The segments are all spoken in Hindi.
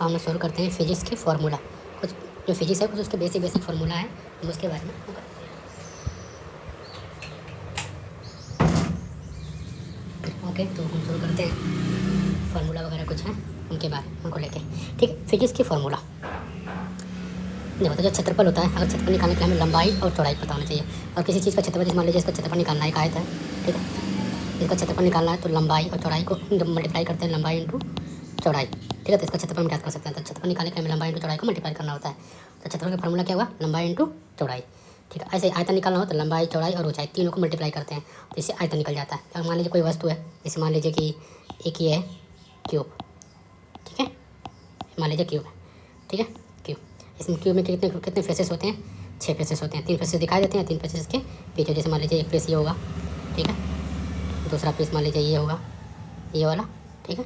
हम शुरू करते हैं फिजिक्स के फार्मूला। कुछ जो फिजिक्स है कुछ उसके बेसिक फार्मूला है, हम उसके बारे में ओके। तो हम शुरू करते हैं, फार्मूला वगैरह कुछ हैं उनके बारे में उनको लेके। ठीक है, फिजिक्स की फार्मूला देखो, तो जो क्षेत्रफल होता है, अगर क्षेत्रफल निकालने के लिए हमें लंबाई और चौड़ाई पता होना चाहिए। और किसी चीज़ का क्षेत्रफल, जैसे मान लीजिए इसका क्षेत्रफल निकालना है, एक आयत है, ठीक है, इसका क्षेत्रफल निकालना है तो लंबाई और चौड़ाई को जब मल्टीप्लाई करते हैं, लंबाई इंटू चौड़ाई, ठीक है, तो इसका क्षेत्रफल हम क्या कर सकते हैं, तो क्षेत्रफल निकालने के लिए लंबाई इंटू चौड़ाई को मल्टीप्लाई करना होता है। तो क्षेत्रफल का फार्मूला क्या हुआ, लंबाई इंटू चौड़ाई। ठीक है, ऐसे आयतन निकालना हो तो लंबाई चौड़ाई और ऊंचाई तीनों को मल्टीप्लाई करते हैं, तो इससे आयतन निकल जाता है। अगर मान लीजिए कोई वस्तु है, जैसे मान लीजिए कि एक ये है क्यूब, ठीक है, मान लीजिए क्यूब है, ठीक है, क्यूब, इसमें क्यूब में कितने कितने फेसेस होते हैं, 6 फेसेस होते हैं। 3 फेसेस दिखाई देते हैं, 3 फेसेस के पीछे, जैसे मान लीजिए एक फेस ये होगा, ठीक है, दूसरा फेस मान लीजिए ये होगा, ये वाला, ठीक है,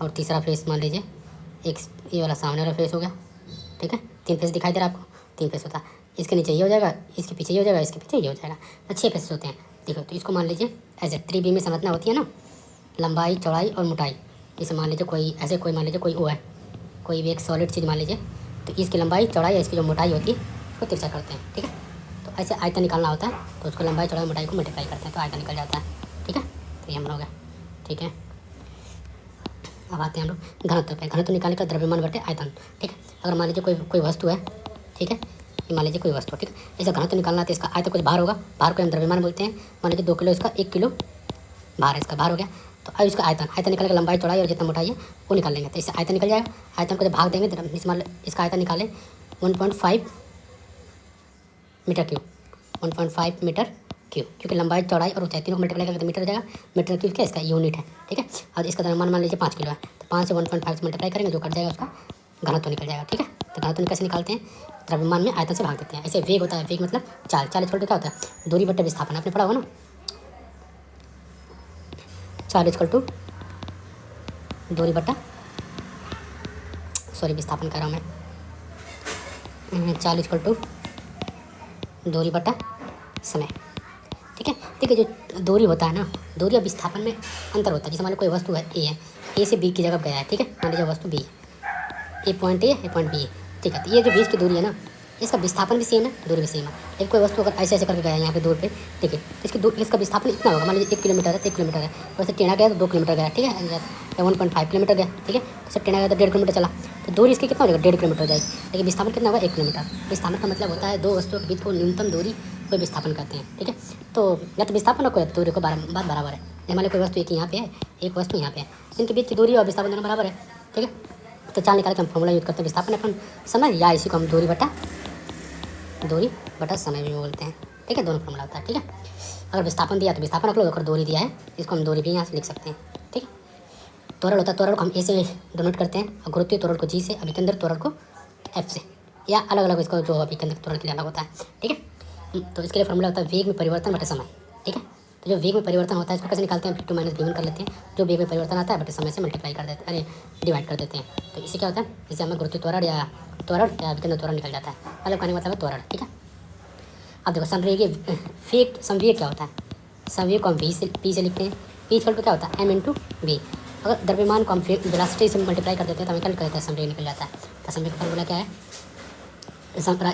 और तीसरा फेस मान लीजिए एक ये वाला सामने वाला फेस हो गया, ठीक है। 3 फेस दिखाई दे रहा है आपको, 3 फेस होता है, इसके नीचे ये हो जाएगा, इसके पीछे ये हो जाएगा, इसके पीछे ये हो जाएगा, तो 6 फेसेस होते हैं। देखो, तो इसको मान लीजिए ऐसे 3B में संरचना होती है ना, लंबाई चौड़ाई और मोटाई। जैसे मान लीजिए कोई ऐसे, कोई मान लीजिए कोई वो है, कोई भी एक सॉलिड चीज़ मान लीजिए, तो इसकी लंबाई चौड़ाई या इसकी जो मोटाई होती है उसको तिरछा करते हैं, ठीक है। तो ऐसे आयतन निकालना होता है, तो उसको लंबाई चौड़ाई मोटाई को मल्टीप्लाई करते हैं तो आयतन निकल जाता है, ठीक है। तो ये हम लोग है, ठीक है। अब आते हैं हम लोग घनत्व पे। घनत्व निकालने का द्रव्यमान बटे आयतन, ठीक है। अगर मान लीजिए कोई वस्तु है, ठीक है, ये मान लीजिए कोई वस्तु, ठीक है, इसका घनत्व निकालना है तो इसका आयतन कुछ भार होगा, भार को हम द्रव्यमान बोलते हैं। मान लीजिए 2 किलो, इसका 1 किलो भार है, इसका भार हो गया। तो अब इसका आयतन निकाल के लंबाई चौड़ाई और जितना मोटाई है वो निकाल लेंगे, तो इससे आयतन निकल जाएगा। आयतन को जब भाग देंगे तो मान इसका आयतन निकालें 1.5 मीटर क्यूब, 1.5 मीटर क्यूब, क्योंकि लंबाई चौड़ाई और ऊंचाई तीनों को मल्टीप्लाई करके तो मीटर हो जाएगा। मीटर क्यूब क्या इसका यूनिट है, ठीक है। और इसका द्रव्यमान मान लीजिए 5 किलो है, तो 5 से 1.5 से मल्टीप्लाई करेंगे, जो कट जाएगा उसका घनत्व निकल जाएगा, ठीक है। तो घनत्व कैसे निकालते हैं, द्रव्यमान में आयतन से भाग देते हैं। ऐसे वेग होता है, वेग मतलब चाल, चाल इक्वल टू क्या होता है, दूरी बटे विस्थापन, आपने पढ़ा होगा ना, चाल इक्वल टू दूरी बटा, सॉरी विस्थापन कर रहा हूँ मैं, चाल इक्वल टू दूरी बटा समय, ठीक है। देखिए जो दूरी होता है ना, दूरी और विस्थापन में अंतर होता है। जैसे मान लो कोई वस्तु है ए है, ए से बी की जगह गया है, ठीक है, मान लीजिए वस्तु बी है, ए पॉइंट ए पॉइंट बी है, ठीक है। तो ये जो बीच की दूरी है ना, इसका विस्थापन भी सेम है, दूरी भी सेम है। एक कोई वस्तु अगर ऐसे ऐसे करके गया है यहाँ पे दूर पे, ठीक है, तो इसका विस्थापन इतना होगा, मान लीजिए 1 किलोमीटर है तो 1 किलोमीटर है, वैसे टेढ़ा गया तो 2 किलोमीटर गया, ठीक है, या 1.5 किलोमीटर गया, ठीक है। तो टेढ़ा गया तो 1.5 किलोमीटर चला, तो दूरी इसकी कितना हो जाएगा, 1.5 किलोमीटर हो जाएगी। लेकिन विस्थापन कितना होगा, 1 किलोमीटर। विस्थापन का मतलब होता है दो वस्तुओं के बीच को न्यूनतम दूरी को विस्थापन करते हैं, ठीक है। तो या तो विस्थापन और दूरी को बात बराबर है। हमारे कोई वस्तु एक यहाँ पे है, एक वस्तु यहाँ पे है, इनके बीच की दूरी और विस्थापन दोनों बराबर है, ठीक है। तो चाल निकाल के हम फॉर्मूला यूज करते हैं, विस्थापन अपन समय, या इसी को हम दूरी बटा समय भी बोलते हैं, ठीक है। दोनों फॉर्मूला होता है, ठीक है। अगर विस्थापन दिया तो विस्थापन रख लो, अगर दूरी दिया है इसको हम दूरी भी यहाँ से लिख सकते हैं, ठीक है। त्वरण होता है, त्वरण को हम ए से डोनेट करते हैं, और गुरुत्वीय त्वरण को जी से, अभिकेंद्र त्वरण को एफ से, या अलग अलग इसको जो अभिकेंद्र त्वरण के लिए अलग होता है, ठीक है। तो इसके लिए फॉर्मूला होता है वेग में परिवर्तन बटे समय, ठीक है। तो जो वेग में परिवर्तन होता है इसको कैसे निकालते हैं, v2 - v1 कर लेते हैं, जो वेग में परिवर्तन आता है बटे समय से मल्टीप्लाई कर देते हैं, अरे डिवाइड कर देते हैं। तो इससे क्या होता है, इससे हमें गुरुत्वीय त्वरण या अभिकेंद्र त्वरण निकल जाता है, मतलब कहने का मतलब है त्वरण, ठीक है। अब देखो संवेग क्या होता है, संवेग को हम पी से लिखते हैं, पी इक्वल टू क्या होता है, m इंटू वी। अगर द्रव्यमान को हम वेलोसिटी से मल्टीप्लाई कर देते हैं तो हमें क्या निकल जाता है, संवेग निकल जाता है। तो संवेग का फॉर्मूला क्या है,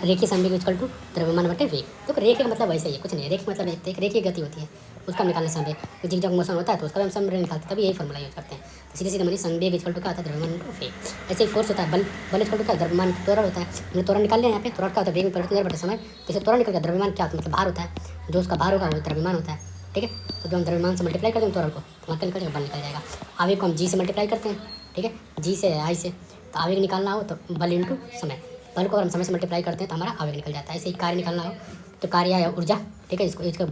रेखीय संवेग इक्वल टू द्रव्यमान बटे वेग। तो रेखीय का मतलब वैसे ही है, कुछ नहीं, रेखीय मतलब एक रेखीय गति होती है, उसका निकालना संवेग। तो जिग जग मोशन होता है तो उसका भी हम संवेग निकालते हैं, तभी यही फॉर्मूला यूज करते हैं। तो सीधे सीधे हमारी संवेग इक्वल टू क्या होता है, द्रव्यमान बटे वेग। ऐसे ही फोर्स होता है, बल इक्वल टू क्या, द्रव्यमान त्वरण होता है। हमने त्वरण निकाल लिया यहाँ पे, त्वरण क्या होता है, वेग में परिवर्तन बटे समय। जैसे त्वरण निकल गया, द्रव्यमान क्या होता है, मतलब भार होता है, जो उसका भार होगा वो द्रव्यमान होता है, ठीक है। तो जो हम द्रव्यमान से मल्टीप्लाई करते हैं त्वरण को, तो मतलब निकल जाएगा, बल निकल जाएगा। आवेग को हम जी से मल्टीप्लाई करते हैं, ठीक है, जी से आई से। तो आवेग निकालना हो तो बल इंटू समय, बल को अगर हम समय से मल्टीप्लाई करते हैं तो हमारा आवेग निकल जाता है। ऐसे ही कार्य निकालना हो तो कार्य या ऊर्जा, ठीक है, इसको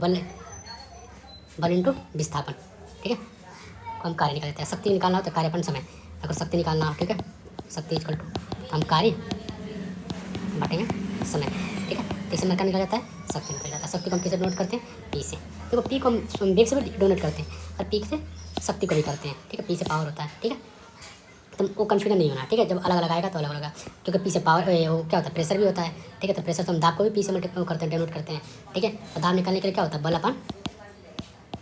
बल इंटू विस्थापन, ठीक है, हम कार्य निकाल देते हैं। शक्ति निकालना हो तो कार्य अपन समय, अगर शक्ति निकालना हो, ठीक है, शक्ति इक्वल टू हम कार्य बांटेंगे समय, ठीक है। तो इससे क्या निकल जाता है, शक्ति निकल जाता है। शक्ति को हम किसे डोनेट करते हैं, पी से। देखो पी को हम वेग से भी डोनेट करते हैं और पी से शक्ति को भी करते हैं, ठीक है, पी से पावर होता है, ठीक है। तो वो कन्फ्यूजन नहीं होना, ठीक है, जब अलग अलग आएगा तो अलग अलग, क्योंकि पी से पावर वो क्या होता है, प्रेशर भी होता है, ठीक है। तो प्रेशर तो हम दाब को भी पी से मल्टीप्लाई करते हैं, डोनेट करते हैं, ठीक है। तो दाब निकालने के लिए क्या होता है, बल अपन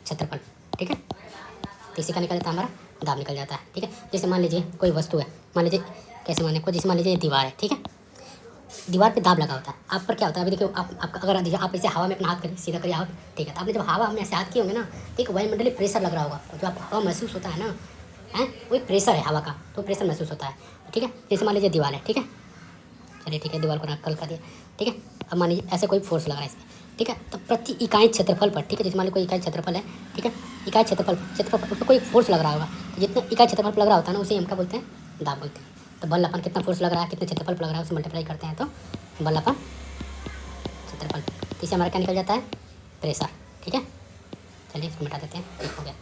क्षेत्रफल, ठीक है। तो इसी का निकल जाता है हमारा दाब निकल जाता है। ठीक है, जैसे मान लीजिए कोई वस्तु है, मान लीजिए कैसे माने को, जैसे मान लीजिए दीवार है। ठीक है, दीवार पे दाब लगा होता है। आप पर क्या होता है, अभी देखिए आप अगर आप इसे हवा में अपना हाथ करिए, सीधा करिए हाथ। ठीक है, तो आपने जब हवा में ऐसे हाथ किए होंगे ना, तो एक वायुमंडलीय प्रेशर लग रहा होगा, जो आपको हवा महसूस होता है ना, है वो एक प्रेशर है हवा का, तो प्रेशर महसूस होता है। ठीक है, जैसे मान लीजिए दीवार है। ठीक है, चलिए ठीक है, दीवार को कल कर दिया। ठीक है, अब मान लीजिए ऐसे कोई फोर्स लग रहा है इसमें। ठीक है, तो प्रति इकाई क्षेत्रफल पर, ठीक है, जैसे मान लीजिए कोई इकाई क्षेत्रफल है। ठीक है, इकाई क्षेत्रफल पर कोई फोर्स लग रहा होगा, तो जितना इकाई क्षेत्रफल पर लग रहा होता है ना, उसे हम क्या बोलते हैं, दाब बोलते हैं। तो बल अपन कितना फोर्स लग रहा है, कितने क्षेत्रफल पर लग रहा है, उसे मल्टीप्लाई करते हैं तो बल अपन क्षेत्रफल, तो इससे हमारा क्या निकल जाता है, प्रेशर। ठीक है, चलिए इसको मिटा देते हैं, ठीक हो गया।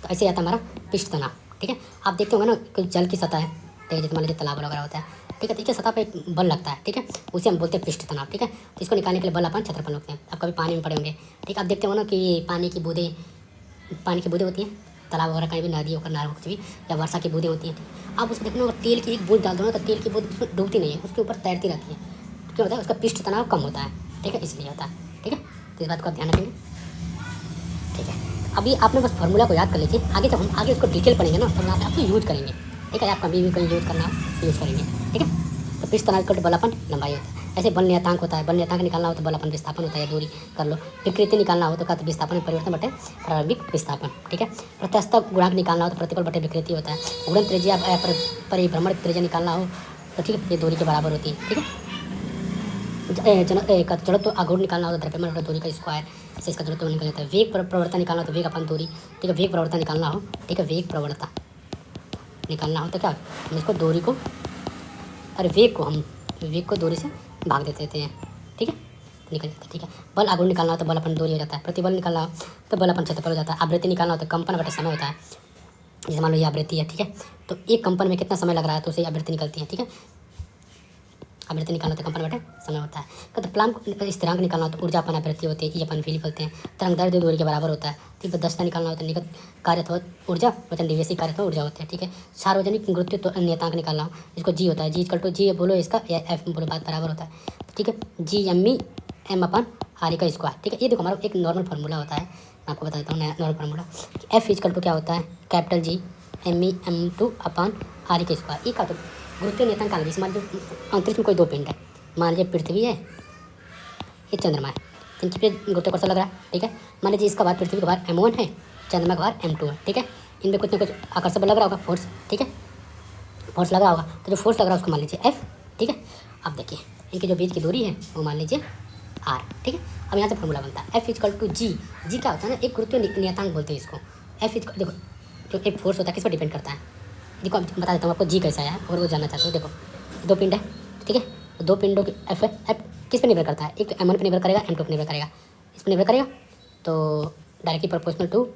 तो ऐसे आता है हमारा पृष्ठ तनाव। ठीक है, आप देखते होंगे ना कोई जल की सतह है, ठीक है, जैसे मान लीजिए तालाब वगैरह होता है। ठीक है, तो सतह पे एक बल लगता है। ठीक है, उसे हम बोलते हैं पृष्ठ तनाव। ठीक है, तो इसको निकालने के लिए बल अपन क्षेत्रफल होते हैं। आप कभी पानी में पड़े होंगे। ठीक है, आप देखते हो ना कि पानी की बूंदें होती हैं, तालाब वगैरह कहीं भी, नदी होकर नार कुछ भी, या वर्षा की बूंदें होती हैं। आप उसमें देखना, अगर तेल की एक बूंद डाल दो ना, तो तेल की बूंद उसमें डूबती नहीं है, उसके ऊपर तैरती रहती है। क्यों होता है, उसका पृष्ठ तनाव कम होता है। ठीक है, इसलिए होता है। ठीक है, तो इस बात को आप ध्यान रखेंगे। ठीक है, अभी आपने बस फार्मूला को याद कर लीजिए, आगे जब हम आगे उसको डिटेल पढ़ेंगे ना, तो हम आपको यूज करेंगे। ठीक है, आप कभी भी कहीं यूज करना हो यूज़ करेंगे। ठीक है, तो पृष्ठ तनाव इक्वल टू बल अपन लंबाई होता है। ऐसे बल नियतांक होता है, बल नियतांक निकालना हो तो बल अपन विस्थापन होता है, दूरी कर लो। विकृति निकालना हो तो क्या, विस्थापन में परिवर्तन बटे प्रारंभिक विस्थापन। ठीक है, प्रत्यास्थ गुणांक निकालना हो तो प्रतिबल बटे विकृति होता है। गुणन त्रिज्या परिभ्रमण त्रिज्या निकालना हो तो ठीक है, ये दूरी के बराबर होती है। ठीक है, जड़त्व आघूर्ण निकालना हो तो द्रव्यमान बटा दूरी का स्क्वायर से इसका जड़त्व निकल जाता है। वेग प्रवणता निकालना हो तो वेग अपन दूरी। ठीक है, वेग प्रवणता निकालना हो, ठीक है, वेग प्रवणता निकालना हो तो क्या, हम इसको दूरी को, अरे वेग को दूरी से भाग देते हैं। ठीक है, निकल जाता है। ठीक है, बल आघूर्ण निकालना हो तो बल अपन दूरी हो जाता है। प्रतिबल निकालना हो तो बल अपन क्षेत्रफल हो जाता है। आवृत्ति निकालना हो तो कंपन बटे समय होता है। जैसे मान लो ये आवृत्ति है। ठीक है, तो एक कंपन में कितना समय लग रहा है, तो उसे आवृत्ति निकलती है। ठीक है, आवृत्ति निकालना तो कंपन बटे समय होता है। तो प्लांक स्थिरांक निकालना हो तो ऊर्जा अपन आवृत्ति होती है, ये अपन फील बोलते हैं। तरंग दैर्ध्य दूरी के बराबर होता है। ठीक है, दक्षता निकालना हो तो निगत कार्य अथवा ऊर्जा, वचन निवेशी कार्य अथवा ऊर्जा होते हैं। ठीक है, सार्वजनिक गुरुत्व नियतांक निकालना हो, इसको जी होता है, जी इक्वल टू जी बोलो इसका, या एफ बोलो, बात बराबर होता है। ठीक है, जी एम अपन आर का स्क्वायर। ठीक है, ये देखो हमारा एक नॉर्मल फार्मूला होता है, मैं आपको बता देता हूँ normal formula. F equal to क्या होता है, capital G M2 upon R का स्क्वायर। ये का तो गुरुत्वीय नियतांक का, मान लीजिए अंतरिक्ष में कोई दो पिंड है, मान लीजिए पृथ्वी है, ये चंद्रमा है, इनकी पे गुरुत्वाकर्षण लग रहा है। ठीक है, मान लीजिए इसका भार पृथ्वी का भार M1 है, चंद्रमा का भार M2 है। ठीक है, इनमें कुछ ना कुछ आकर्षण बल लग रहा होगा, फोर्स। ठीक है, फोर्स लग रहा होगा, तो जो फोर्स लग रहा है उसको मान लीजिए F। ठीक है, अब देखिए इनके जो बीच की दूरी है वो मान लीजिए R। ठीक है, अब यहाँ से फॉर्मूला बनता है F इक्वल टू जी। जी क्या होता है ना, एक गुरुत्वीय नियतांक बोलते हैं इसको। F इक्वल, देखो जो एक फोर्स होता है किस पर डिपेंड करता है, देखो बता देता हूँ आपको जी कैसा है, और वो जानना चाहते हो। देखो दो पिंड है। ठीक है, दो पिंडों की एफ किस पे निर्भर करता है, एक तो M1 पे निर्भर करेगा, M2 पे निर्भर करेगा, इस पर निर्भर करेगा, तो directly proportional to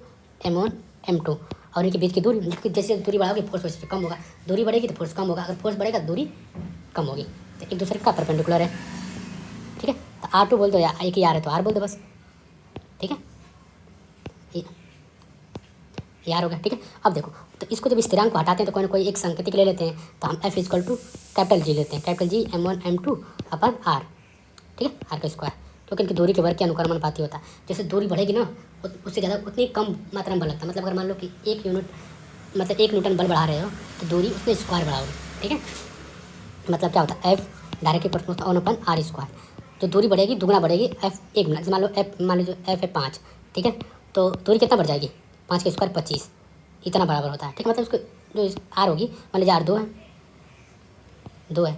M1 M2। और इनके बीच की दूरी, जैसे दूरी बढ़ाओगे फोर्स वैसे कम होगा, दूरी बढ़ेगी तो फोर्स कम होगा, अगर फोर्स बढ़ेगा दूरी कम होगी, तो एक दूसरे का परपेंडिकुलर है। ठीक है, तो R2 बोल दो, या एक ही R है तो R बोल दो बस। ठीक है, यार हो गया। ठीक है, अब देखो तो इसको जब स्थिरांक को हटाते हैं तो कोई ना कोई एक संकेतिक ले लेते हैं, तो हम F equal to capital G लेते हैं, कैपिटल जी M1 M2 अपन R। ठीक है, R का स्क्वायर, क्योंकि इनकी दूरी के वर्ग के अनुक्रमानुपाती होता है। जैसे दूरी बढ़ेगी ना, उससे ज़्यादा उतनी कम मात्रा में बल लगता है। मतलब अगर मान लो कि 1 यूनिट, मतलब 1 न्यूटन बल बढ़ा रहे हो, तो दूरी उसमें स्क्वायर बढ़ाओगे। ठीक है, मतलब क्या होता है, F डायरेक्टली प्रोपोर्शनल अपन R स्क्वायर। जो दूरी बढ़ेगी दुगना बढ़ेगी, F 1 गुना, मान लो F, मान लीजिए F है 5। ठीक है, तो दूरी कितना बढ़ जाएगी, 5 का स्क्वायर 25, इतना बराबर होता है। ठीक है, मतलब उसको जो R होगी, मान लीजिए R 2 है,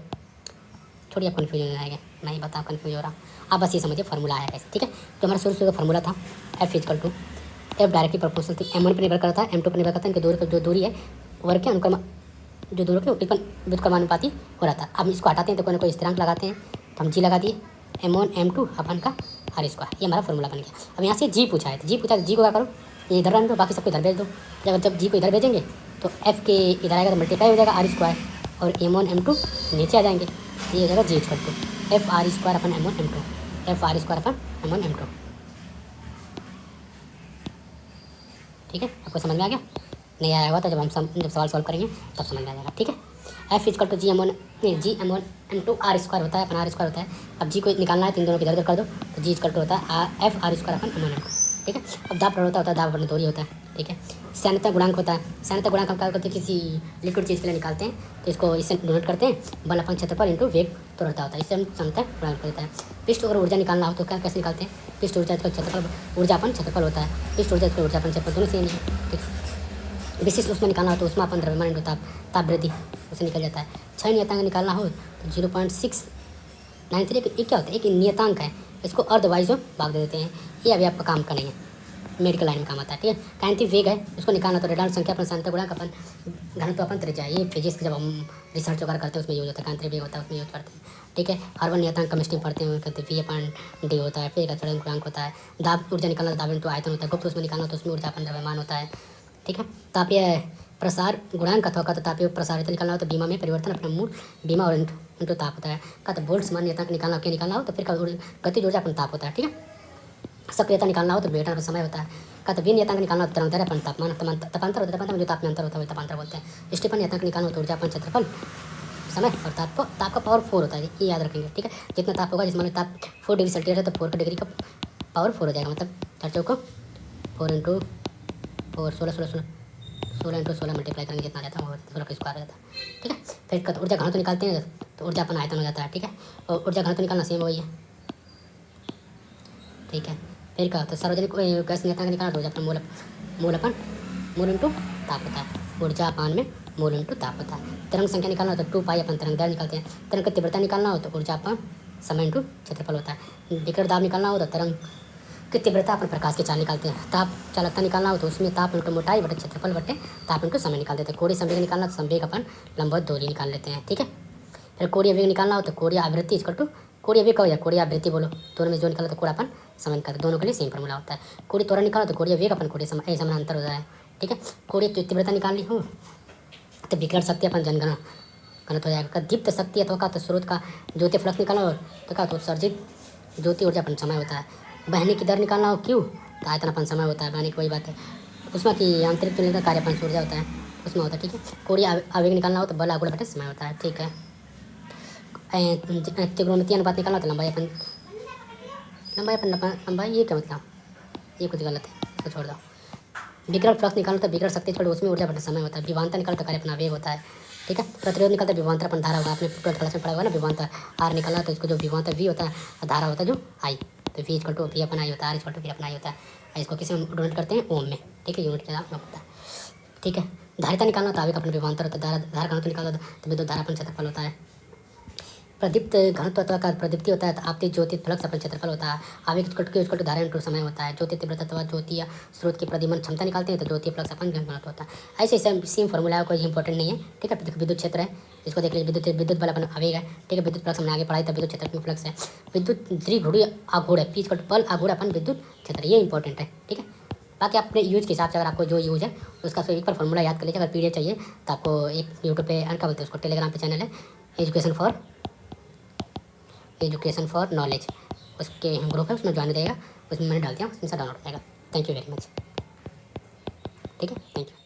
छोड़िए आप कन्फ्यूजन हो जाएगा, मैं ही बताऊँ कन्फ्यूज हो रहा हूँ, आप बस ये समझिए फार्मूला आया कैसे। ठीक है, जो हमारा शुरू का फार्मूला था F equal to, F directly proportional to M1 पर निर्भर करता है, M2 पर निर्भर करता है, इनकी दूरी जो दूरी है वर्ग के अनुक्रम, जो दूरी के व्युत्क्रमानुपाती हो रहा था। अब इसको हटाते हैं तो कोई ना कोई स्थिरांक लगाते हैं, तो हम जी लगा दिए M1 M2 अपन का R स्क्वायर, ये हमारा फार्मूला बन गया। अब यहाँ से जी पूछा है, तो जी पूछा, तो जी को क्या करो, ये इधर रन दो, बाकी सबको इधर भेज दो। जब जी को इधर भेजेंगे तो F के इधर आएगा तो मल्टीप्लाई हो जाएगा R स्क्वायर, और M1 M2 नीचे आ जाएंगे, ये हो जाएगा G equal to F R square upon M1 M2, F R square upon M1 M2। ठीक है, आपको समझ में आ गया? नहीं आया हुआ तो जब सवाल सॉल्व करेंगे तब समझ में आ जाएगा। ठीक है, F equal to G M1 M2 R square होता है, अपन R स्क्वायर होता है। अब जी को निकालना है, तीन दोनों को इधर उधर कर दो, तो जी इक्वल टू होता है F R square upon M1 M2। ठीक है, अब दाब प्रवणता होता है, दाब अपन दूरी होता है। ठीक है। सान्यता गुणांक होता है, सान्यता गुणांक हम क्या करते हैं, किसी लिक्विड चीज़ के लिए निकालते हैं तो इसको इससे डोनेट करते हैं, बल अपन क्षेत्रफल इंटू वेग त्वरता होता है, इससे हम सान्यता गुणांक देता है। पृष्ठ अगर ऊर्जा निकालना हो तो क्या कैसे निकालते हैं, पृष्ठ ऊर्जा का क्षेत्रफल ऊर्जापन क्षेत्रफल होता है, पृष्ठ ऊर्जा का ऊर्जापन क्षेत्रफल दोनों सेम है। ठीक। विशिष्ट ऊष्मा निकालना हो तो ऊष्मापन द्रव्यमान इंटू ताप वृद्धि उसे निकल जाता है। क्षय नियतांक निकालना हो तो 0.693 ये क्या होता है, एक नियतांक है, इसको अर्धवाइज भाग दे देते हैं, ये अभी आपका काम का नहीं है, मेडिकल लाइन में काम आता है। ठीक है। कांति वेग है, उसको निकालना तो रेडान संख्या अपन सान्यता गुणांक अपन घनत्व अपन त्रिज्या, ये फिजिक्स जब हम रिसर्च वगैरह करते हैं उसमें यूज होता है, कांति वेग होता है उसमें यूज करते हैं। ठीक है। हर्बन नियतांक केमिस्ट्री पढ़ते हैं, कहते हैं V/D होता है, फिर का त्वरण गुणांक होता है, दाब ऊर्जा निकालना दाब इंटू आयतन होता है, गुप्त उसमें निकालना तो उसमें ऊर्जा अपन द्रव्यमान होता है। ठीक है। तापीय प्रसार गुणांक अथवा का तो तापीय प्रसारित निकालना हो तो बीमा में परिवर्तन अपना मूल बीमा और इंटू ताप होता है। का तो बोल्ट्जमान नियतांक निकालना क्या निकालना हो तो फिर का गतिज ऊर्जा अपन ताप होता है। ठीक है। सक्रियता निकालना हो तो बेटा पर समय होता है। का तो वी नियतांक निकालना हो तो तरंग दैर्घ्य अपन तापमान तपांतर होता है, तपांतर में जो ताप में अंतर होता है वही तपांतर बोलते हैं। स्टीफन नियतांक निकालना हो तो ऊर्जा अपन क्षेत्रफल समय और ताप का पावर 4 होता है, ये याद रखेंगे। ठीक है। जितना ताप होगा, जिसमें ताप 4 डिग्री सेल्सियस है तो 4 का डिग्री का पावर 4 हो जाएगा, मतलब 4 को 4 इंटू 4 16 इंटू 16 मल्टीप्लाई करेंगे जितना जाता है वो 16 का स्क्वायर हो जाता है। ठीक है। फिर ऊर्जा घनत्व निकालते हैं तो ऊर्जा अपन आयतन हो जाता है। ठीक है। और ऊर्जा घनत्व निकालना सेम वही है। ठीक है। फिर क्या होता है, सार्वजनिक गैस नियतांक निकालना तो ऊर्जा अपन मूल इंटू ताप होता है, ऊर्जा अपान में मूल इंटू ताप होता है। तरंग संख्या निकालना हो तो 2 पाई अपन तरंग दैर्घ्य निकालते हैं। तरंग की तीव्रता निकालना हो तो ऊर्जा अपान समय इंटू क्षेत्रफल होता है। विकर्ण दाब निकालना हो तो तरंग की तीव्रता अपन प्रकाश की चाल निकालते हैं। ताप चालकता निकालना हो तो उसमें ताप इंटू मोटाई बटे क्षेत्रफल बटे ताप इंटू समय निकाल देते हैं। कोणीय संवेग निकालना तो संवेग अपन लंबवत दूरी निकाल लेते हैं। ठीक है। फिर कोणीय वेग निकालना हो तो कोणीय आवृत्ति इक्वल टू कोणीय वेग कहो या कोणीय आवृत्ति बोलो, दोनों में जो निकाला तो कोण अपन समय निकालते, दोनों के लिए सेम फॉर्मूला होता है। कोणीय त्वरण निकालो तो कोणीय वेग अपन कोणीय समानांतर हो जाए। ठीक है। कोणीय तीव्रता निकालनी हो तो विकर्ण शक्ति अपन जनगणना गलत हो जाएगा। दीप्त शक्ति अथवा का तो स्रोत का ज्योति फ्लक्स निकालना हो तो क्या तो उत्सर्जित ज्योति ऊर्जा अपन समय होता है। बहने की दर निकालना हो क्यों तो आयतन अपन समय होता है, बहने की वही बात है। उसमें की आंतरिक तुलना का कार्य अपन ऊर्जा होता है उसमें होता है। ठीक है। कोणीय आवेग निकालना हो तो बल आगुण बटे समय होता है। ठीक है। त्रिकोणमितीय अनुपात निकालना तो लंबाई ये क्या मतलब, ये कुछ गलत है, इसको छोड़ दो। विकर्ण फ्लक्स निकालना तो विकर्ण शक्ति छोड़ उसमें ऊर्जा बटे समय होता है। विभवांतर निकालना तो कार्य अपना वेग होता है। ठीक है। प्रतिरोध निकालता है विभवांतर अपन धारा होगा, आपने ट्वेल्थ क्लास में पढ़ा होगा ना, विभवांतर आर निकालना तो इसको जो विभवांतर वी होता है धारा होता है जो आई, तो वी इक्वल टू वी अपन आई होता है, आर इक्वल टू वी अपन आई होता है। इसको किसी में डोनेट करते हैं ओम में। ठीक है। यूनिट के नाम होता है। ठीक है। धारिता निकालना तो आवेग अपना विभवांतर होता है, धारा घनत्व निकालना तो विद्युत धारा अपन क्षेत्रफल होता है। प्रदीप्त घनत्व अथवा का प्रदीप्ति होता है तो आपतित ज्योति फ्लक्स अपन क्षेत्रफल होता है। आवेग इक्वल टू धारा इंटू समय होता है। ज्योति तीव्रता अथवा ज्योति या स्रोत की प्रदिमन क्षमता निकालते हैं तो ज्योति फ्लक्स अपन घनत्व होता है। ऐसे सेम फॉर्मूला है, कोई इंपॉर्टेंट नहीं है। ठीक है। देखो विद्युत क्षेत्र है, इसको देख लीजिए, विद्युत बल अपन आवेग है। ठीक है। विद्युत फ्लक्स हमने आगे पढ़ाई, तब विद्युत क्षेत्र में फ्लक्स है। विद्युत द्विघुड़ी आघूर्ण है, पी इक्वल टू बल आघूर्ण अपन विद्युत क्षेत्र, ये इंपॉर्टेंट है। ठीक है। बाकी अपने यूज के हिसाब से अगर आपको जो यूज है उसका एक बार फॉर्मूला याद कर लीजिए। अगर पीडीएफ चाहिए तो आपको एक यूट्यूब पे क्या बोलते हैं उसको, टेलीग्राम पे चैनल है एजुकेशन फॉर नॉलेज, उसके ग्रुप है, उसमें ज्वाइन रहेगा, उसमें मैंने डाल दिया, उसमें से डाउनलोड हो जाएगा। Thank you very much. ठीक है। Thank you.